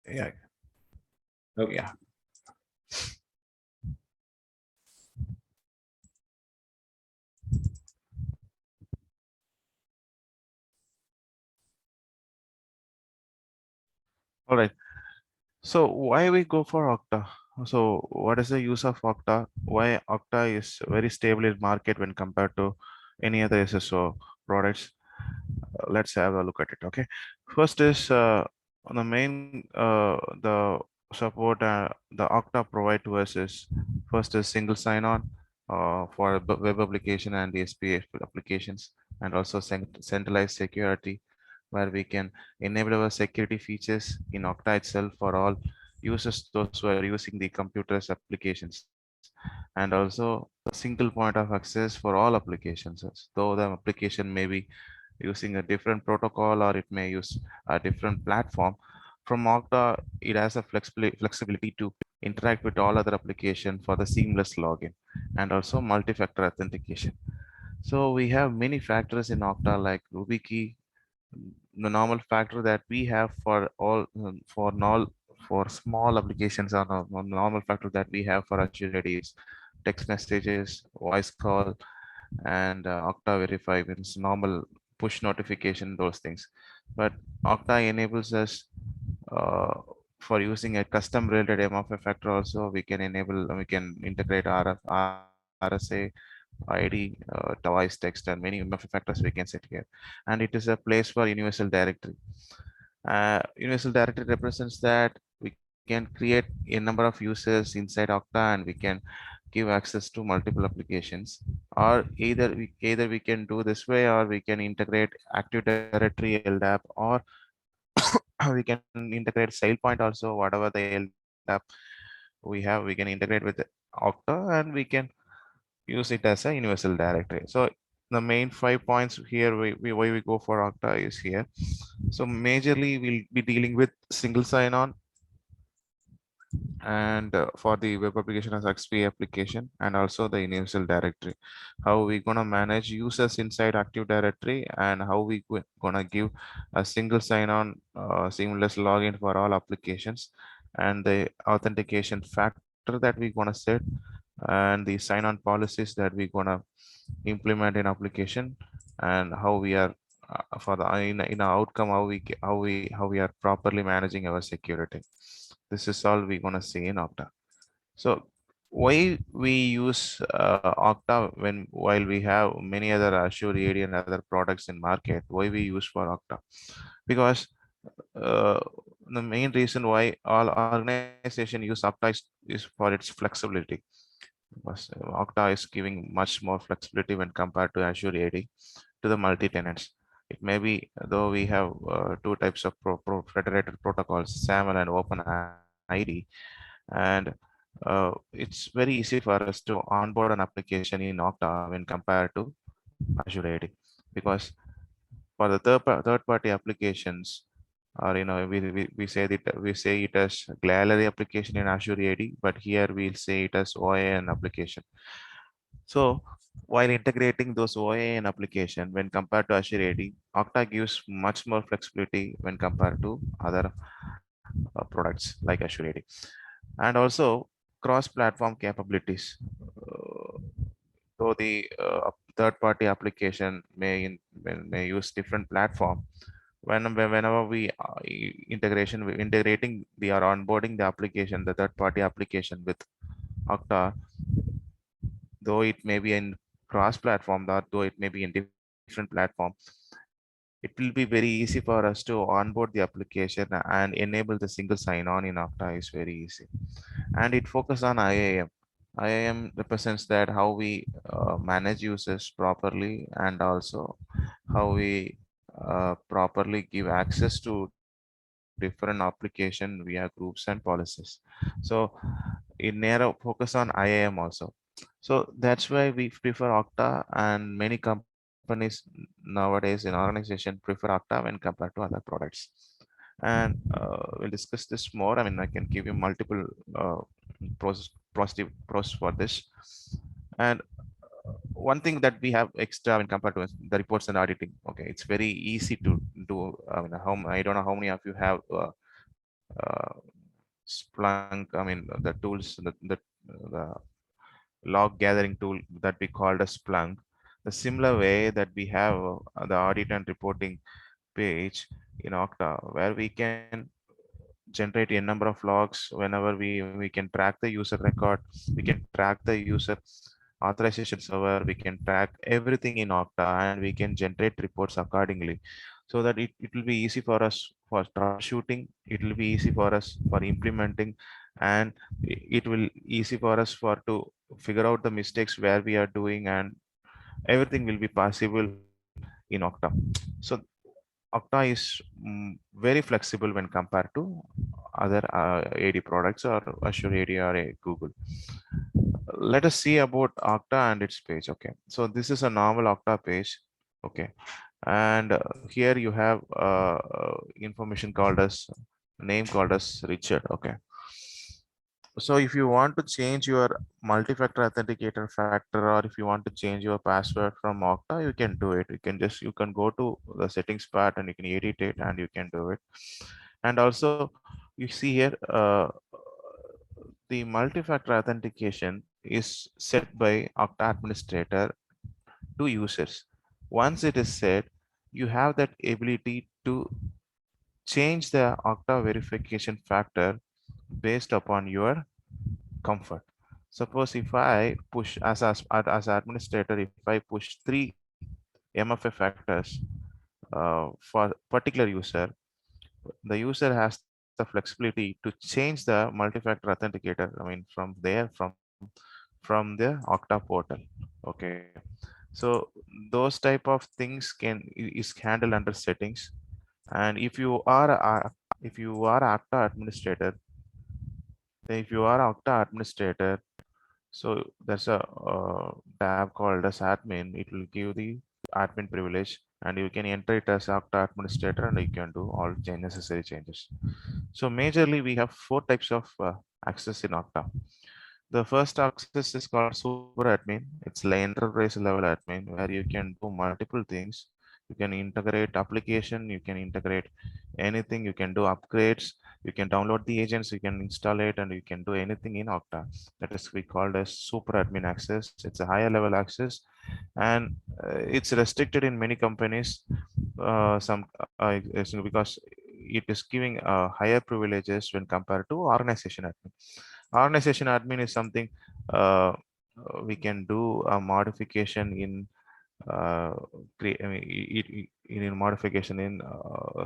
Yeah. Oh, yeah. All right. So why we go for Okta? So what is the use of Okta? Why Okta is very stable in market when compared to any other SSO products? Let's have a look at it. Okay. First is on the main the support the Okta provide to us is first is single sign-on for web application and the SPA applications, and also centralized security where we can enable our security features in Okta itself for all users, those who are using the computers applications, and also a single point of access for all applications, though the application may be using a different protocol or it may use a different platform. From Okta, it has a flexibility to interact with all other applications for the seamless login and also multi-factor authentication. So we have many factors in Okta like Ruby key, the normal factor that we have for all for small applications are normal factor that we have for Azure Ready is text messages, voice call, and Okta verify means normal push notification, those things. But Okta enables us uh, for using a custom related MFA factor also. We can enable, we can integrate RSA, ID, device text, and many MFA factors we can set here. And it is a place for universal directory. Universal directory represents that we can create a number of users inside Okta and we can give access to multiple applications, or either we can do this way, or we can integrate Active Directory, LDAP, or we can integrate SailPoint also. Whatever the LDAP we have, we can integrate with Okta and we can use it as a universal directory. So the main 5 points here why we go for Okta is here. So majorly we'll be dealing with single sign-on and for the web application as XP application, and also the universal directory, how we gonna manage users inside Active Directory, and how we gonna give a single sign-on seamless login for all applications, and the authentication factor that we gonna set, and the sign-on policies that we gonna implement in application, and how we are for the in our outcome, how we are properly managing our security. This is all we're gonna see in Okta. So why we use Okta when while we have many other Azure AD and other products in market? Why we use for Okta? Because uh, the main reason why all organization use Okta is for its flexibility. Because Okta is giving much more flexibility when compared to Azure AD to the multi-tenants. It may be, though we have two types of federated protocols, SAML and OpenID, and it's very easy for us to onboard an application in Okta when compared to Azure AD, because for the third party applications, or we say that we say it as gallery application in Azure AD, but here we'll say it as OAN application. So while integrating those OAN application when compared to Azure AD, Okta gives much more flexibility when compared to other products like Azure AD, and also cross-platform capabilities. So the third-party application may use different platform. Whenever we integration, we integrating, we are onboarding the application, the third-party application with Okta, though it may be in cross-platform, though it may be in different platform, it will be very easy for us to onboard the application and enable the single sign-on in Okta is very easy. And it focuses on IAM. IAM represents that how we manage users properly, and also how we properly give access to different application via groups and policies. So in narrow focus on IAM also. So that's why we prefer Okta, and many companies nowadays in organization prefer Okta when compared to other products. And we'll discuss this more. I mean, I can give you multiple uh, pros for this. And one thing that we have extra when compared to the reports and auditing. Okay, it's very easy to do. I mean, I don't know how many of you have uh, Splunk, I mean, the tools, the log gathering tool that we called as Splunk. The similar way that we have the audit and reporting page in Okta, where we can generate a number of logs whenever we can track the user record, we can track the user authorization server, we can track everything in Okta, and we can generate reports accordingly, so that it will be easy for us for troubleshooting, it will be easy for us for implementing, and it will easy for us for to figure out the mistakes where we are doing, and everything will be possible in Okta. So Okta is very flexible when compared to other AD products or Azure AD or Google. Let us see about Okta and its page. Okay, so this is a normal Okta page. Okay, and here you have information called as name called as Richard. Okay, so if you want to change your multi-factor authenticator factor, or if you want to change your password from Okta, you can do it. You can go to the settings part and you can edit it and you can do it. And also you see here the multi-factor authentication is set by Okta administrator to users. Once it is set, you have that ability to change the Okta verification factor based upon your comfort. Suppose if I push as administrator, if I push 3 MFA factors for particular user, the user has the flexibility to change the multi-factor authenticator. I mean, from the Okta portal. Okay, so those type of things is handled under settings. And if you are Okta administrator, if you are Okta administrator, so there's a tab called as admin. It will give the admin privilege, and you can enter it as Okta administrator, and you can do all necessary changes. So majorly, we have 4 types of access in Okta. The first access is called super admin. It's the enterprise level admin where you can do multiple things. You can integrate application, you can integrate anything, you can do upgrades, you can download the agents, you can install it, and you can do anything in Okta. That is we called as super admin access. It's a higher level access, and it's restricted in many companies. Some because it is giving higher privileges when compared to organization admin. Organization admin is something we can do a modification in I mean, in modification in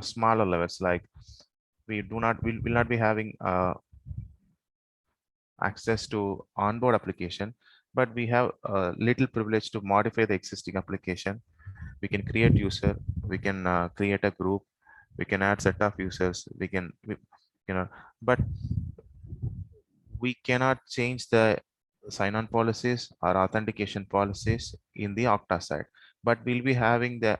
smaller levels. Like will not be having access to onboard application, but we have a little privilege to modify the existing application. We can create user, we can create a group, we can add set of users, you know, but we cannot change the sign-on policies or authentication policies in the Okta side, but we'll be having the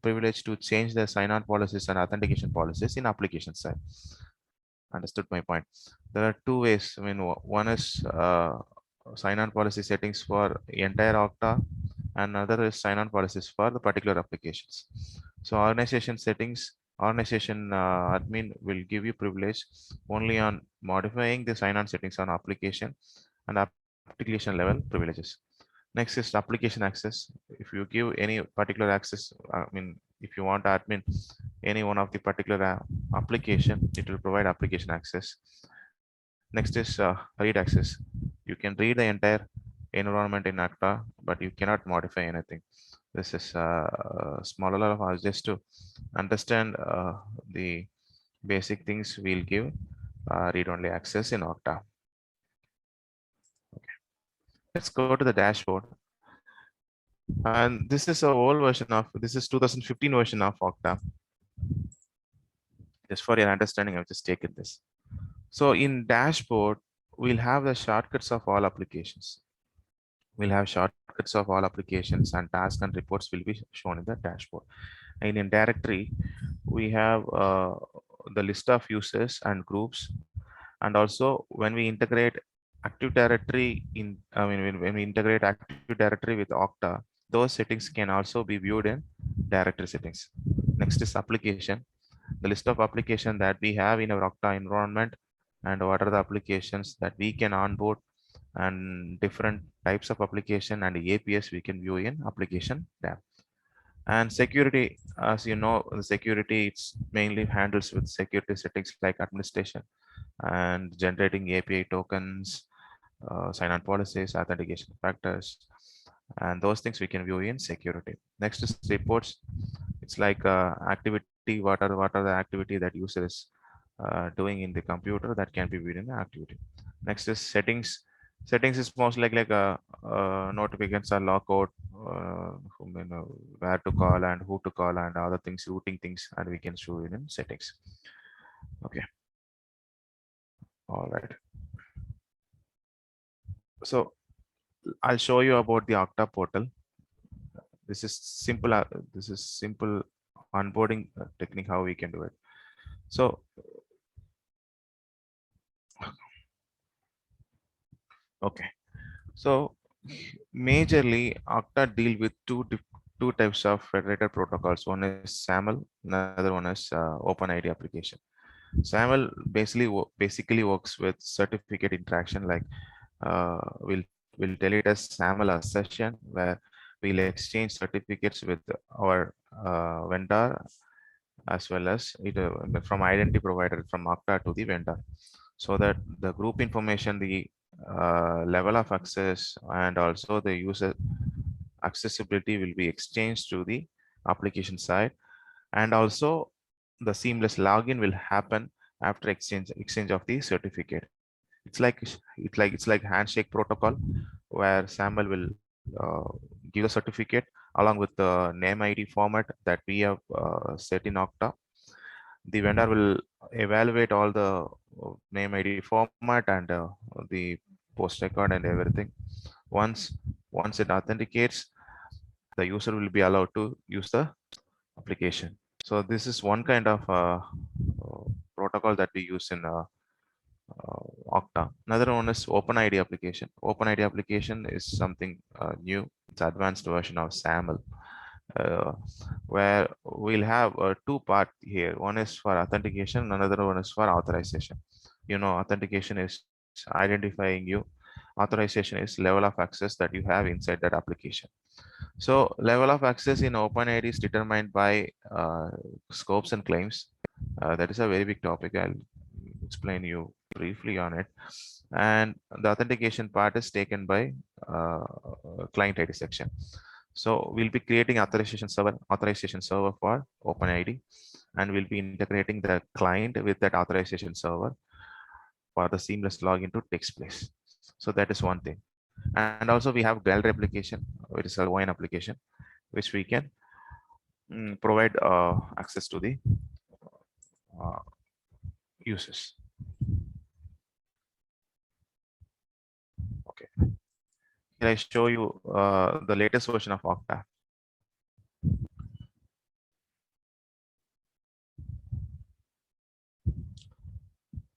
privilege to change the sign-on policies and authentication policies in application side. Understood my point? There are 2 ways. I mean, one is sign-on policy settings for entire Okta, and another is sign-on policies for the particular applications. So organization settings, organization admin will give you privilege only on modifying the sign-on settings on application and application level privileges. Next is application access. If you give any particular access, I mean, if you want to admin any one of the particular application, it will provide application access. Next is read access. You can read the entire environment in Okta, but you cannot modify anything. This is smaller of us just to understand the basic things. We'll give read-only access in Okta. Okay. Let's go to the dashboard. And this is a old version of, this is 2015 version of Okta. Just for your understanding, I've just taken this. So in dashboard, we'll have the shortcuts of all applications. We'll have shortcuts of all applications, and tasks and reports will be shown in the dashboard. And in directory, we have the list of users and groups. And also when we integrate Active Directory when we integrate Active Directory with Okta, those settings can also be viewed in directory settings. Next is application. the list of application that we have in our Okta environment, and what are the applications that we can onboard, and different types of application and APIs we can view in application tab. And security, as you know, the security, it's mainly handles with security settings like administration and generating API tokens, sign-on policies, authentication factors, and those things we can view in security. Next is reports. It's like activity. What are the activity that user is doing in the computer that can be viewed in the activity. Next is settings. Settings is most like a notifications or lockout, where to call and who to call and other things, routing things, and we can show it in settings. Okay. All right. So I'll show you about the Okta portal. This is simple. This is simple onboarding technique how we can do it. So okay. So majorly Okta deal with two types of federated protocols. One is SAML, another one is OpenID application. SAML basically works with certificate interaction, like we'll tell it as SAML session, where we'll exchange certificates with our vendor, as well as it, from identity provider from Okta to the vendor, so that the group information, the level of access, and also the user accessibility will be exchanged to the application side, and also the seamless login will happen after exchange of the certificate. It's like handshake protocol, where SAML will give the certificate along with the name ID format that we have set in Okta. The vendor will evaluate all the name ID format and the post record and everything. Once it authenticates, the user will be allowed to use the application. So this is one kind of protocol that we use in Okta. Another one is OpenID application. OpenID application is something new. It's advanced version of SAML, uh, where we'll have two part here. One is for authentication, another one is for authorization. You know, authentication is identifying you. Authorization is level of access that you have inside that application. So level of access in OpenID is determined by scopes and claims. That is a very big topic. I'll explain you briefly on it. And the authentication part is taken by client ID section. So we'll be creating authorization server for OpenID, and we'll be integrating the client with that authorization server for the seamless login to takes place. So that is one thing. And also we have gallery application, which is a OIN application, which we can provide access to the uh, users. Okay. Here I show you the latest version of Okta.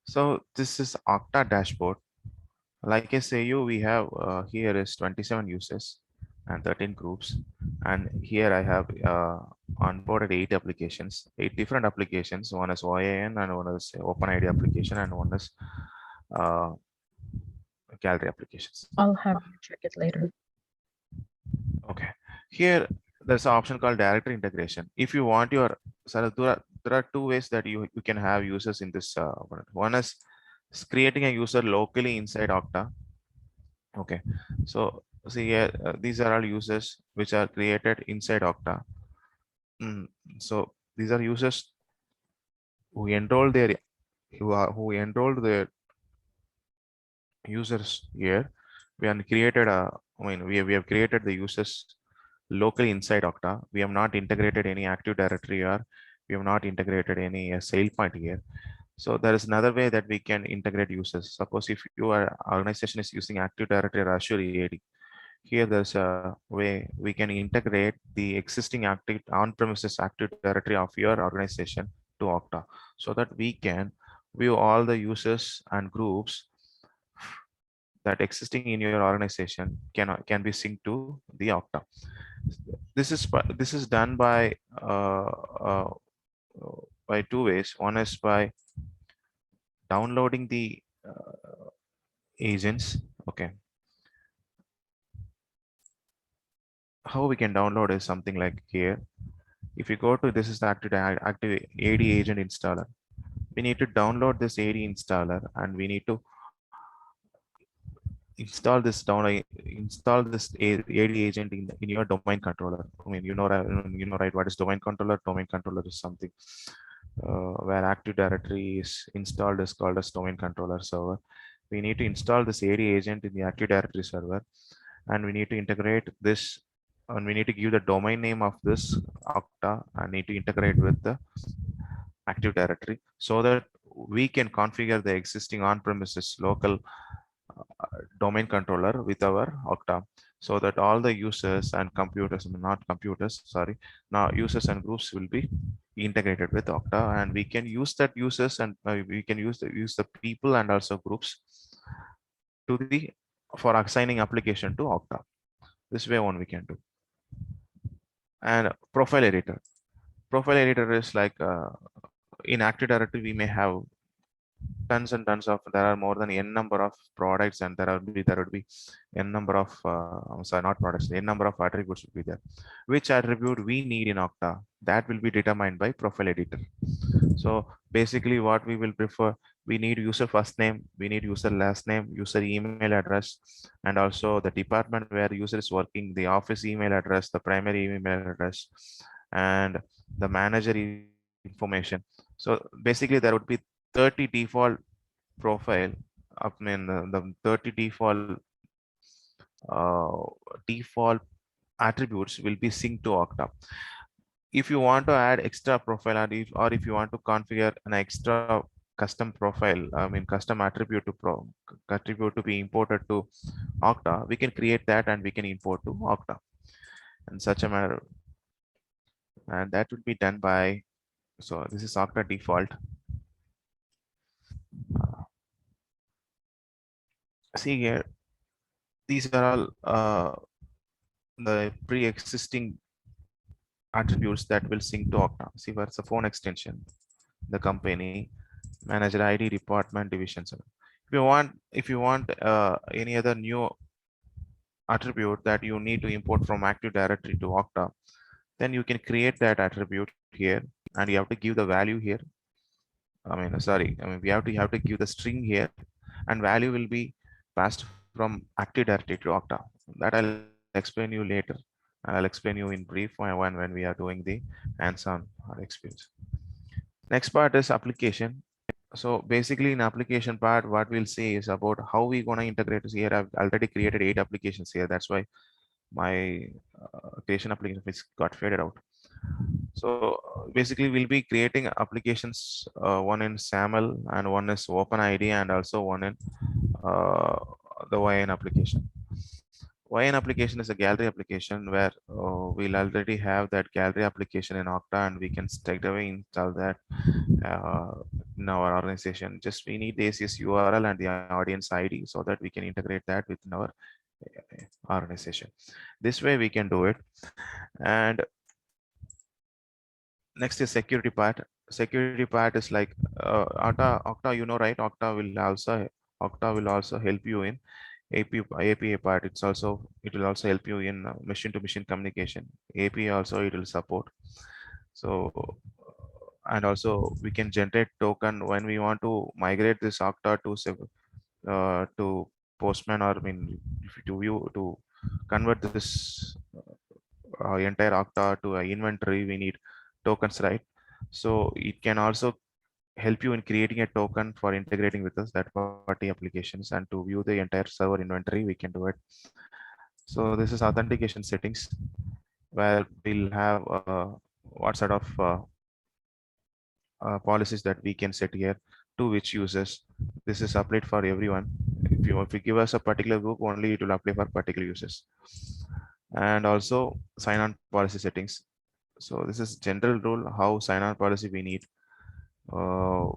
So this is Okta dashboard. Like I say, we have here is 27 users and 13 groups, and here I have onboarded 8 different applications. One is OIN, and one is OpenID application, and one is uh, gallery applications. I'll have you check it later. Okay, here there's an option called directory integration. If you want your, so there are two ways that you can have users in this. One is creating a user locally inside Okta. Okay, so see here, these are all users which are created inside Okta. So these are users who enroll their who enrolled their users here. We have created a, we have created the users locally inside Okta. We have not integrated any Active Directory, or we have not integrated any sale point here. So there is another way that we can integrate users. Suppose if your organization is using Active Directory or Azure AD, here there's a way we can integrate the existing active on-premises Active Directory of your organization to Okta, so that we can view all the users and groups that existing in your organization can be synced to the Okta. This is done by by two ways. One is by downloading the agents. Okay, how we can download is something like here. If you go to, this is the active AD agent installer. We need to download this AD installer, and we need to install this AD agent in your domain controller. I mean, you know, right? What is domain controller? Domain controller is something where Active Directory is installed, is called as domain controller server. We need to install this AD agent in the Active Directory server, and we need to integrate this, and we need to give the domain name of this Okta, and need to integrate with the Active Directory so that we can configure the existing on-premises local domain controller with our Okta, so that all the users and computers, not computers, sorry, now users and groups will be integrated with Okta, and we can use that users, and we can use the people and also groups to the for assigning application to Okta. This way one we can do. And profile editor. Profile editor is like in Active Directory we may have tons and tons of, there are more than n number of products, and there would be n number of I'm sorry, not products, n number of attributes will be there. Which attribute we need in Okta, that will be determined by profile editor. So basically what we will prefer, we need user first name, we need user last name, user email address, and also the department where user is working, the office email address, the primary email address, and the manager information. So basically there would be 30 default profile, I mean the 30 uh, default attributes will be synced to Okta. If you want to add extra profile, or if you want to configure an extra custom profile, I mean custom attribute attribute to be imported to Okta, we can create that and we can import to Okta in such a manner, and that would be done by, so this is Okta default. Uh, See here, these are all the pre-existing attributes that will sync to Okta. See, where's the phone extension, the company, manager ID, department, division. So if you want any other new attribute that you need to import from Active Directory to Okta, then you can create that attribute here, and you have to give the value here. I mean, sorry, I mean, you have to give the string here, and value will be passed from Active Directory to Okta. That I'll explain you later. I'll explain you in brief when we are doing the hands-on experience. Next part is application. So basically in application part, what we'll see is about how we gonna integrate this. Here I've already created 8 applications here. That's why my creation application is got faded out. So basically we'll be creating applications, one in SAML and one is OpenID, and also one in uh, the YN application. YN application is a gallery application where we'll already have that gallery application in Okta, and we can straight away install that uh, in our organization. Just we need the ACS URL and the audience ID so that we can integrate that within our organization. This way we can do it. And next is security part. Security part is like Okta, you know, right? Okta will also help you in API part. It will also help you in machine to machine communication. API also it will support. So and also we can generate token when we want to migrate this Okta to Postman, or I mean to view to convert this entire Okta to a inventory. We need tokens, right? So it can also help you in creating a token for integrating with us that party applications, and to view the entire server inventory we can do it. So this is authentication settings, where we'll have what sort of policies that we can set here to which users. This is applied for everyone. If you give us a particular group only, it will apply for particular users. And also sign on policy settings. So this is general rule how sign on policy we need,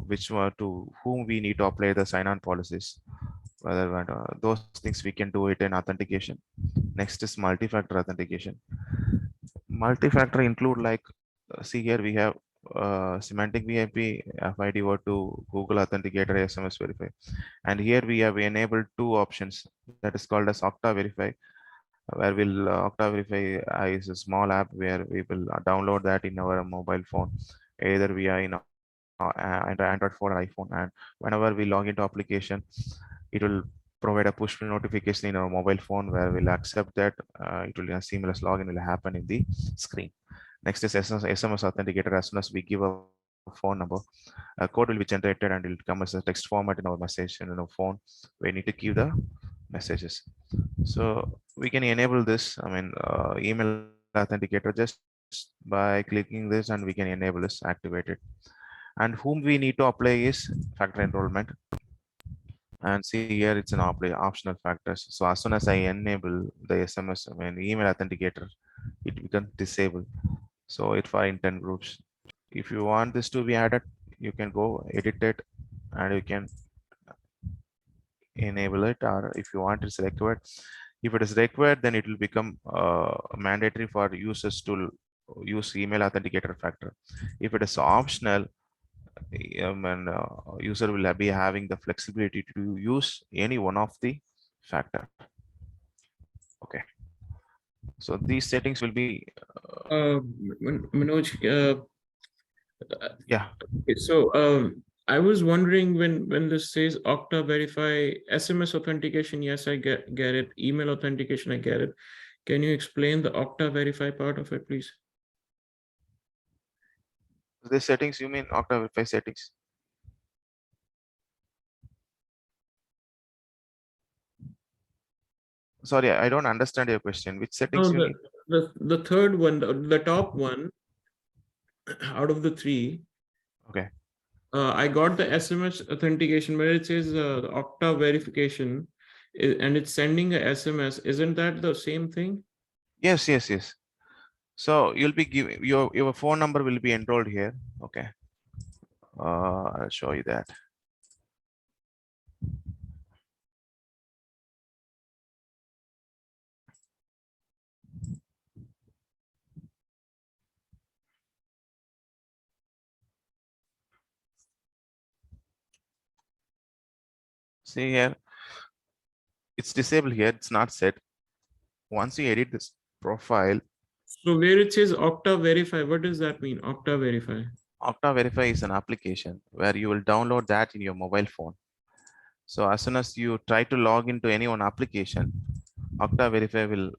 which one to whom we need to apply the sign on policies, whether those things we can do it in authentication. Next is multi-factor authentication. Multi-factor include like see here we have semantic VIP, FID over to Google Authenticator, SMS Verify. And here we have enabled two options that is called as Okta Verify, where will Okta Verify is a small app where we will download that in our mobile phone, either via in Android phone or iPhone. And whenever we log into application, it will provide a push notification in our mobile phone where we'll accept that it will a seamless login will happen in the screen. Next is SMS authenticator. As soon as we give a phone number, a code will be generated and it will come as a text format in our message and in our phone. We need to give the messages. So we can enable this. I mean, email authenticator just by clicking this, and we can enable this, activate it. And whom we need to apply is factor enrollment. And see here, it's an optional factors. So as soon as I enable the SMS, I mean, email authenticator, it becomes disabled. So it for intent groups. If you want this to be added, you can go edit it and you can enable it, or if you want it's required. If it is required, then it will become mandatory for users to use email authenticator factor. If it is optional, and user will be having the flexibility to use any one of the factor. Okay, so these settings will be Manoj, yeah. I was wondering when this says Okta Verify SMS authentication, yes, I get it. Email authentication, I get it. Can you explain the Okta Verify part of it, please? The settings, you mean Okta Verify settings? Sorry, I don't understand your question. Which settings you need? The third one, the top one out of the three. Okay. I got the SMS authentication where it says the Okta verification, and it's sending a SMS. Isn't that the same thing? Yes, yes, yes. So you'll be giving your phone number will be enrolled here. Okay. I'll show you that. See here, it's disabled here. It's not set. Once you edit this profile, So where it says Okta Verify, what does that mean? Okta Verify. Okta Verify is an application where you will download that in your mobile phone. So as soon as you try to log into any one application, Okta Verify will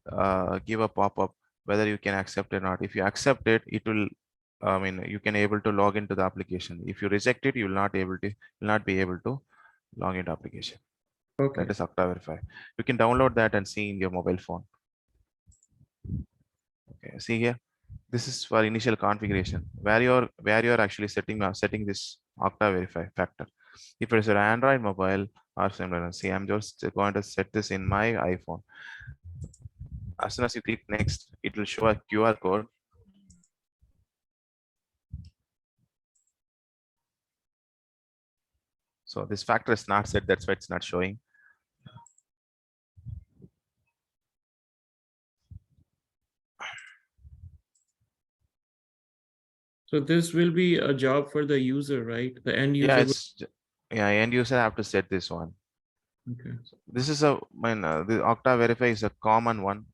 give a pop-up whether you can accept it or not. If you accept it, it will, I mean, you can able to log into the application. If you reject it, you will not be able to log into application. Okay. That is Okta Verify. You can download that and see in your mobile phone. Okay, see here. This is for initial configuration where you're actually setting this Okta Verify factor. If it is an Android mobile or similar, see, I'm just going to set this in my iPhone. As soon as you click next, it will show a QR code. So this factor is not set, that's why it's not showing. So this will be a job for the user, right? The end user. Yeah, end user have to set this one. Okay. This is the Okta Verify is a common one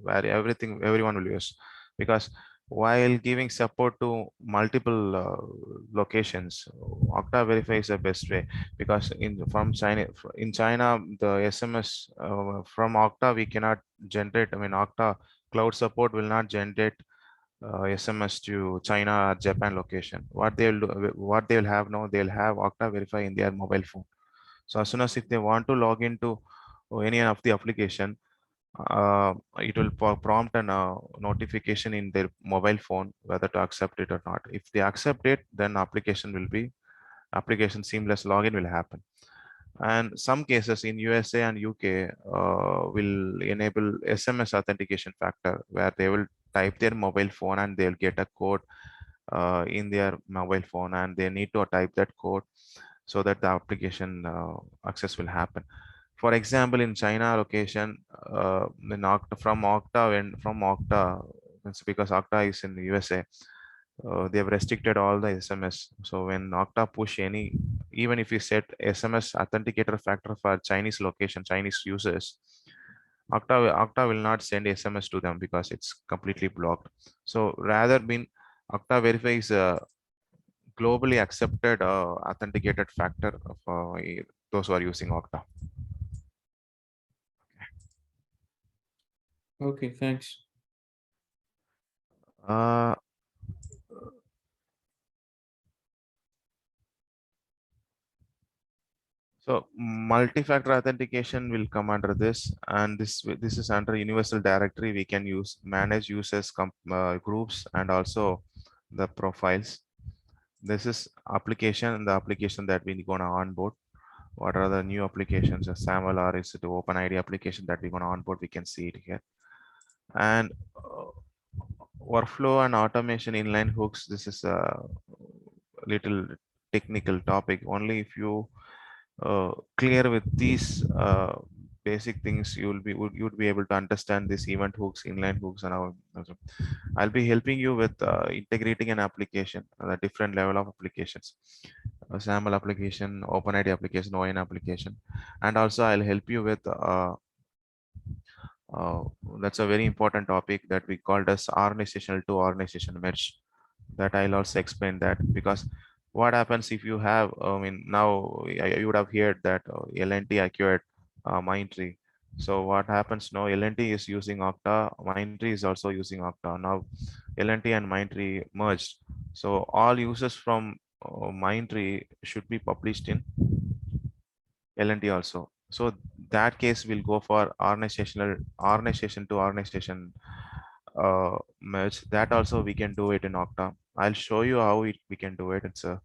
where everyone will use, because while giving support to multiple locations, Okta Verify is the best way, because in China the SMS from Okta we cannot generate. I mean, Okta cloud support will not generate SMS to China or Japan location. What they'll have now, they'll have Okta Verify in their mobile phone. So as soon as if they want to log into any of the application, it will prompt a notification in their mobile phone whether to accept it or not. If they accept it, then application seamless login will happen. And some cases in USA and UK will enable SMS authentication factor where they will type their mobile phone and they'll get a code in their mobile phone, and they need to type that code so that the application access will happen. For example, in China location, from Okta, it's because Okta is in the USA. They have restricted all the SMS. So when Okta push any, even if you set SMS authenticator factor for Chinese location, Chinese users, Okta will not send SMS to them because it's completely blocked. So rather being Okta Verify is a globally accepted authenticated factor for those who are using Okta. Okay, thanks. Uh, So multi-factor authentication will come under this, and this is under universal directory. We can use manage users groups and also the profiles. This is application, the application that we're gonna onboard. What are the new applications? A SAML or is it OpenID application that we're gonna onboard? We can see it here. And workflow and automation inline hooks. This is a little technical topic. Only if you clear with these basic things, you'd be able to understand this event hooks, inline hooks, and all. I'll be helping you with integrating an application, the different level of applications, a SAML application, OpenID application, OIN application, and also I'll help you with uh, that's a very important topic that we called as organizational to organization merge. That I'll also explain that, because what happens if you have, I mean, now you would have heard that L&T acquired Mindtree. So what happens now? L&T is using Okta, Mindtree is also using Okta. Now L&T and Mindtree merged. So all users from Mindtree should be published in L&T also. So that case will go for organization to organization merge. That also we can do it in Okta. I'll show you how we can do it. It's a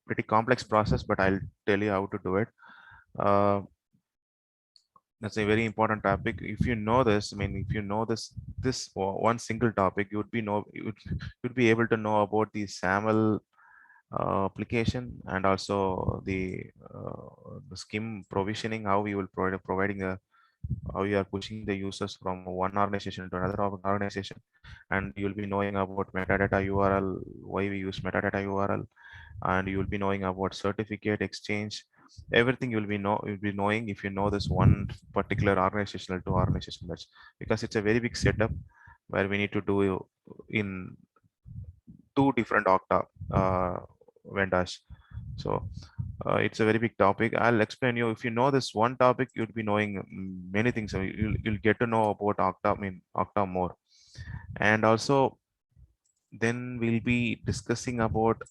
pretty complex process, but I'll tell you how to do it. Uh, that's a very important topic. If you know this, I mean, if you know this one single topic, you'd be able to know about the SAML application, and also the scheme provisioning, how we will providing a, how you are pushing the users from one organization to another organization, and you'll be knowing about metadata URL, why we use metadata URL, and you'll be knowing about certificate exchange. Everything you'll be knowing if you know this one particular organizational to organization merge, because it's a very big setup where we need to do in two different Okta vendors. So it's a very big topic. I'll explain you. If you know this one topic, you'll be knowing many things. So you'll get to know about Okta, I mean Okta more. And also then we'll be discussing about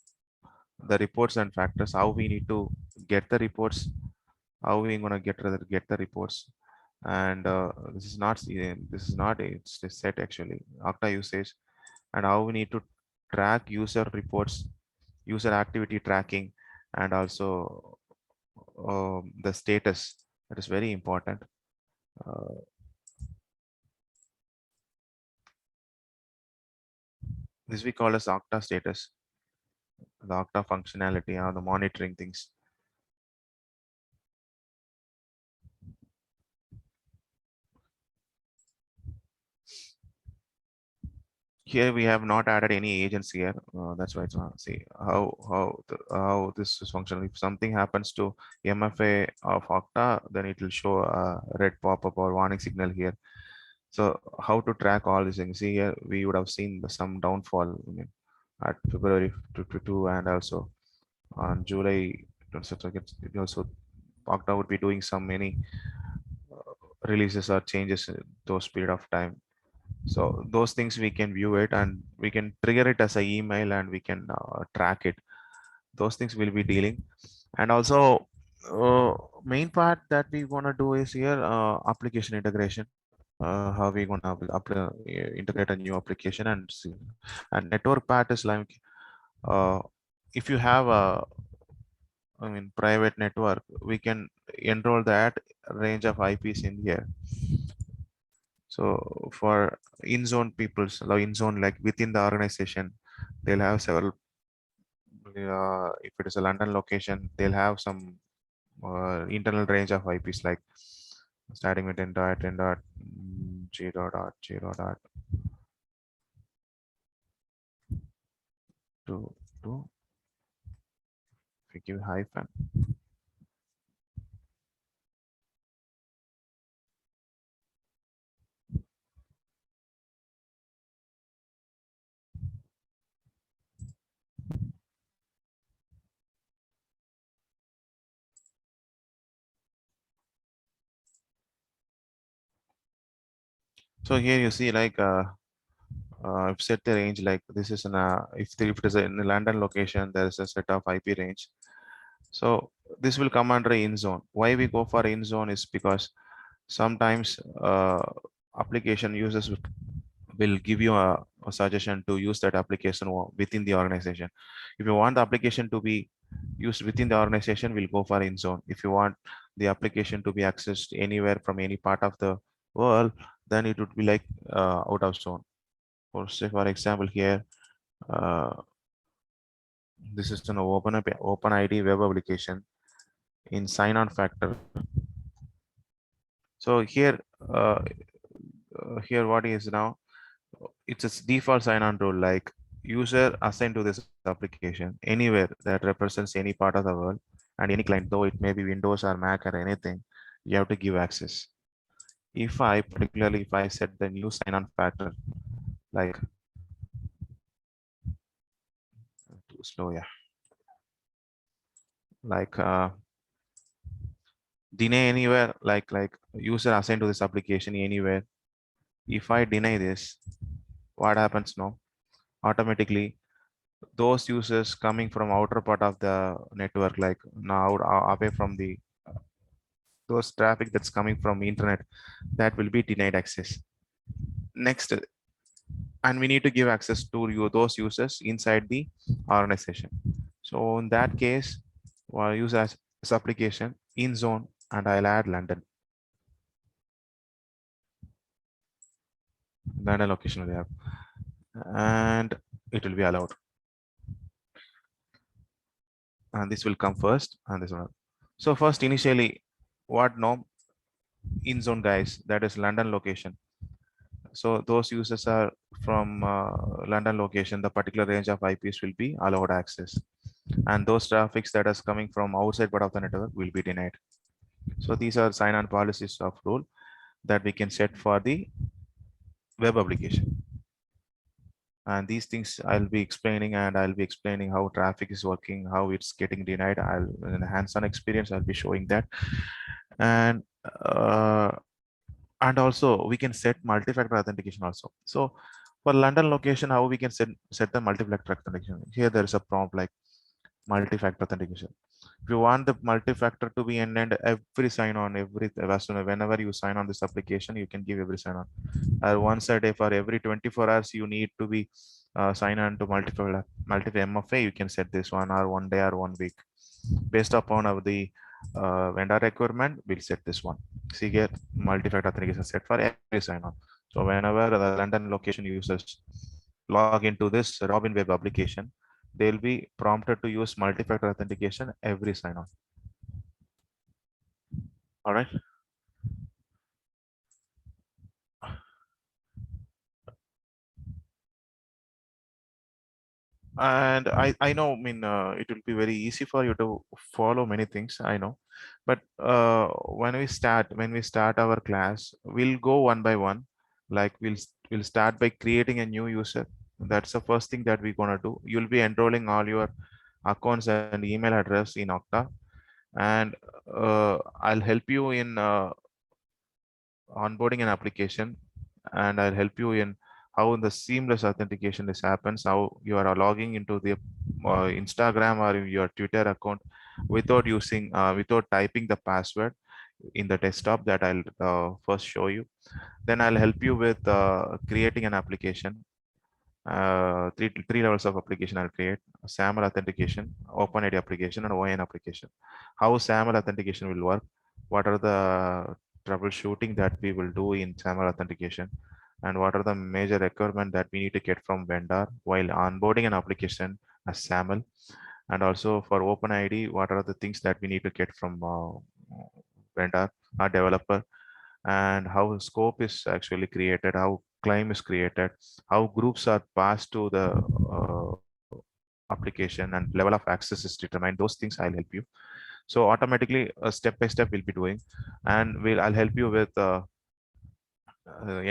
the reports and factors, how we need to get the reports, how we gonna get the reports. And this is not it's a set actually Okta usage, and how we need to track user reports, user activity tracking, and also the status. That is very important. Uh, this we call as Okta status, the Okta functionality, or the monitoring things. Here we have not added any agents here. That's why it's not. See how this is functional. If something happens to MFA of Okta, then it will show a red pop-up or warning signal here. So how to track all these things? See here, we would have seen some downfall, I mean, at February 22, and also on July. It also Okta would be doing some many releases or changes in those period of time. So those things we can view it, and we can trigger it as an email, and we can track it. Those things will be dealing. And also main part that we want to do is here application integration. How we gonna integrate a new application, and see. And network part is like uh, if you have a, I mean, private network, we can enroll that range of IPs in here. So for in-zone peoples, in-zone like within the organization, they'll have several. If it is a London location, they'll have some internal range of IPs like starting with 10.10.0.0.0. to do, if we give hyphen, so here you see like I've set the range like this is in a, if it is in a London location, there is a set of IP range. So this will come under in zone. Why we go for in zone is because sometimes application users will give you a suggestion to use that application within the organization. If you want the application to be used within the organization, we'll go for in zone. If you want the application to be accessed anywhere from any part of the world, then it would be like out of zone. For say, for example, here, this is an open ID web application in sign-on factor. So here what is now, it's a default sign-on rule, like user assigned to this application anywhere that represents any part of the world and any client, though it may be Windows or Mac or anything, you have to give access. If I particularly, if I set the new sign-on factor, like too slow, yeah, like deny anywhere, like user assigned to this application anywhere. If I deny this, what happens now? Automatically, those users coming from outer part of the network, like now away from the those traffic that's coming from internet, that will be denied access. Next, and we need to give access to those users inside the organization. So in that case, we'll use as this application in zone, and I'll add London location we have, and it will be allowed. And this will come first, and this one. So first, initially, what norm in zone guys, that is London location. So those users are from London location, the particular range of IPs will be allowed access, and those traffics that is coming from outside part of the network will be denied. So these are sign-on policies of rule that we can set for the web application. And these things I'll be explaining, and I'll be explaining how traffic is working, how it's getting denied. I'll, in a hands-on experience, I'll be showing that. And also we can set multi-factor authentication also. So for London location, how we can set the multi-factor authentication? Here there is a prompt like multi-factor authentication. If you want the multi-factor to be end every sign on, whenever you sign on this application, you can give every sign on. Or once a day, for every 24 hours, you need to be sign on to multiple MFA. You can set this one, or 1 day or 1 week, based upon of the vendor requirement. We'll set this one. See here, multi-factor authentication set for every sign on. So whenever the London location users log into this Robin web application, they'll be prompted to use multi-factor authentication every sign on. All right. And I know, I mean, it will be very easy for you to follow many things, I know, but when we start our class, we'll go one by one. Like we'll start by creating a new user. That's the first thing that we're gonna do. You'll be enrolling all your accounts and email address in Okta, and I'll help you in onboarding an application, and I'll help you in how the seamless authentication this happens, how you are logging into the Instagram or your Twitter account without using without typing the password in the desktop. That I'll first show you. Then I'll help you with creating an application. Three levels of application I'll create: SAML authentication, OpenID application, and OIN application. How SAML authentication will work, what are the troubleshooting that we will do in SAML authentication, and what are the major requirements that we need to get from vendor while onboarding an application as SAML. And also for OpenID, what are the things that we need to get from vendor or developer, and how scope is actually created, how claim is created, how groups are passed to the application and level of access is determined. Those things I'll help you. So automatically, step by step, we'll be doing, and I'll help you with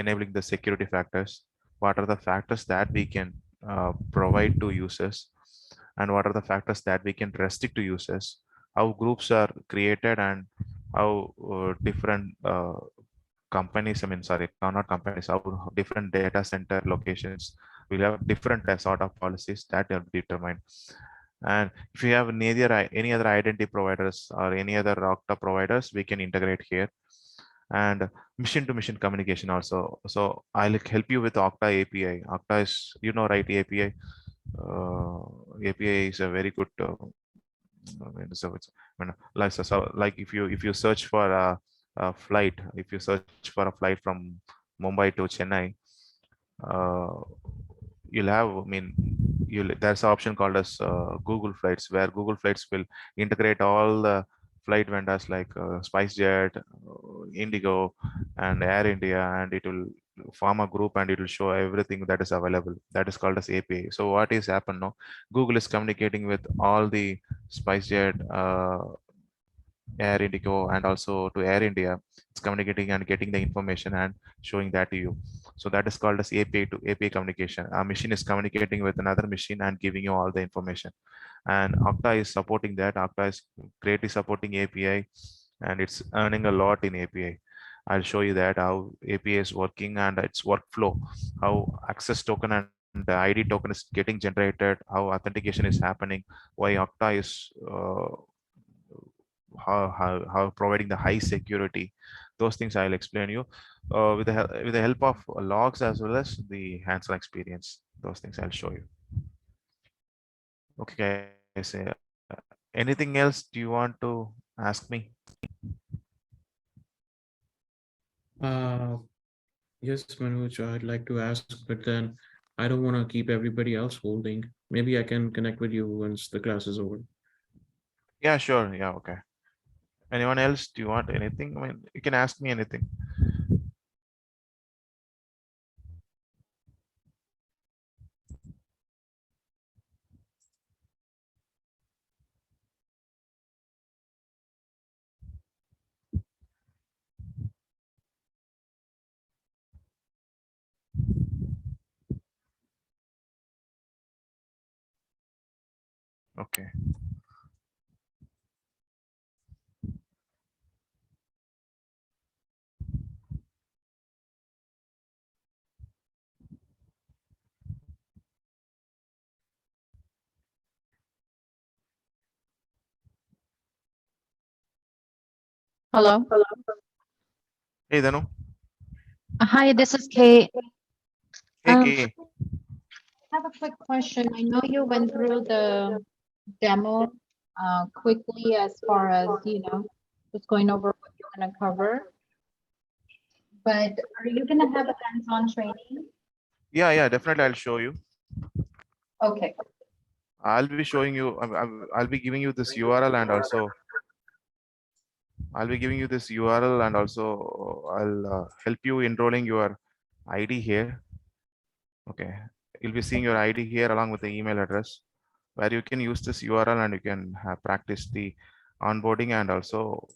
enabling the security factors. What are the factors that we can provide to users, and what are the factors that we can restrict to users? How groups are created, and how different companies, I mean, sorry, not companies, how different data center locations will have different sort of policies that are determined. And if you have any other identity providers or any other Okta providers, we can integrate here. And mission to mission communication also. So I'll help you with Okta API. Okta is, right, API. API is a very good. I mean, like if you search for a flight, if you search for a flight from Mumbai to Chennai, uh, you'll have, I mean, there's an option called as Google Flights, where Google Flights will integrate all the flight vendors like SpiceJet, Indigo, and Air India, and it will form a group and it will show everything that is available. That is called as API. So what is happened now? Google is communicating with all the SpiceJet, Air Indigo, and also to Air India. It's communicating and getting the information and showing that to you. So that is called as API to API communication. A machine is communicating with another machine and giving you all the information. And Okta is supporting that. Okta is greatly supporting API, and it's earning a lot in API. I'll show you that how API is working and its workflow, how access token and the ID token is getting generated, how authentication is happening, why Okta is how providing the high security. Those things I'll explain you with the help of logs as well as the hands-on experience. Those things I'll show you. Okay, guys. Anything else do you want to ask me? Uh, yes, Manoj, I'd like to ask, but then I don't want to keep everybody else holding. Maybe I can connect with you once the class is over. Yeah, sure. Yeah, okay. Anyone else? Do you want anything? I mean, you can ask me anything. Okay. Hello. Hey, Dhanu. Hi, this is Kate. Hey, I K. have a quick question. I know you went through the demo quickly as far as, just going over what you want to cover. But are you going to have a hands-on training? Yeah, definitely. I'll show you. Okay. I'll be showing you. I'll be giving you this URL, and also I'll be giving you this URL, and also I'll help you enrolling your ID here. Okay, you'll be seeing your ID here along with the email address, where you can use this URL and you can practice the onboarding and also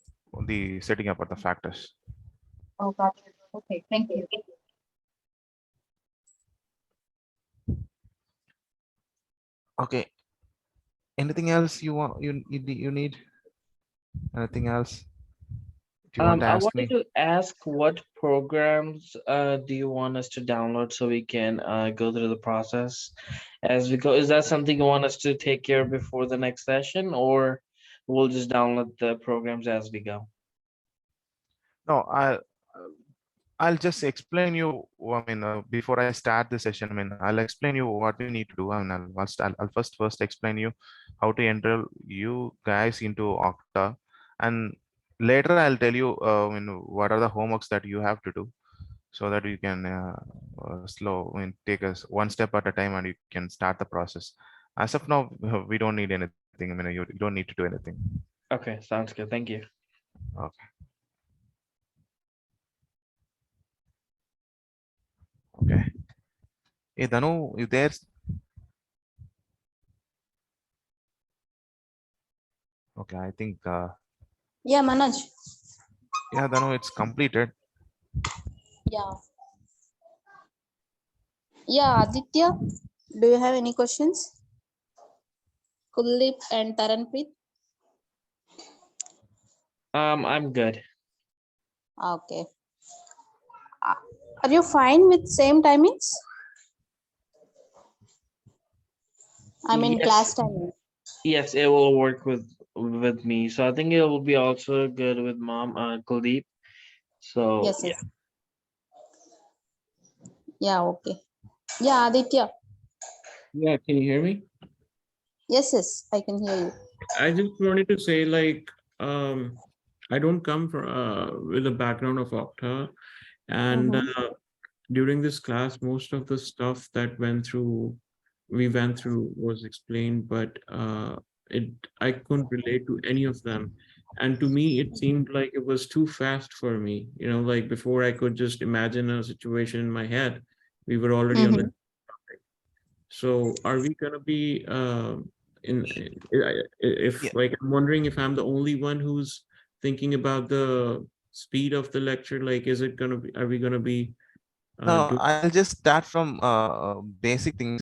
the setting up of the factors. Oh, gotcha. Okay, thank you. Okay. Anything else you want? You need anything else? Do you want to I ask wanted me? to ask what programs do you want us to download so we can go through the process as we go? Is that something you want us to take care before the next session, or we'll just download the programs as we go? No, I'll just explain you. I mean, before I start the session, I mean, I'll explain you what we need to do. I mean, I'll first explain you how to enroll you guys into Okta, and later I'll tell you, I mean, what are the homeworks that you have to do, so that you can I mean, take us one step at a time, and you can start the process. As of now, we don't need anything. I mean, you don't need to do anything. Okay, sounds good. Thank you. Okay. Okay. Hey, Dhanu, you there? Okay, I think Yeah, Manoj. yeah, Dhanu, it's completed. Yeah. Yeah, Aditya, do you have any questions? Kuldeep and Taranpreet? I'm good. Okay. Uh, Are you fine with same timings? I mean Yes, class timing. yes, it will work with me. So I think it will be also good with mom, Kuldeep. So Yes, yeah. yes. Yeah, okay. Yeah, Aditya. Yeah, can you hear me? Yes, yes, I can hear you. I just wanted to say, like, I don't come from with a background of Okta, and Mm-hmm. during this class, most of the stuff that we went through was explained, but it I couldn't relate to any of them, and to me, it seemed like it was too fast for me. You know, like before I could just imagine a situation in my head, we were already on the Mm-hmm. topic. So, are we gonna be if Yeah. like I'm wondering if I'm the only one who's thinking about the speed of the lecture, like is it gonna be are we gonna be No, doing I'll just start from basic things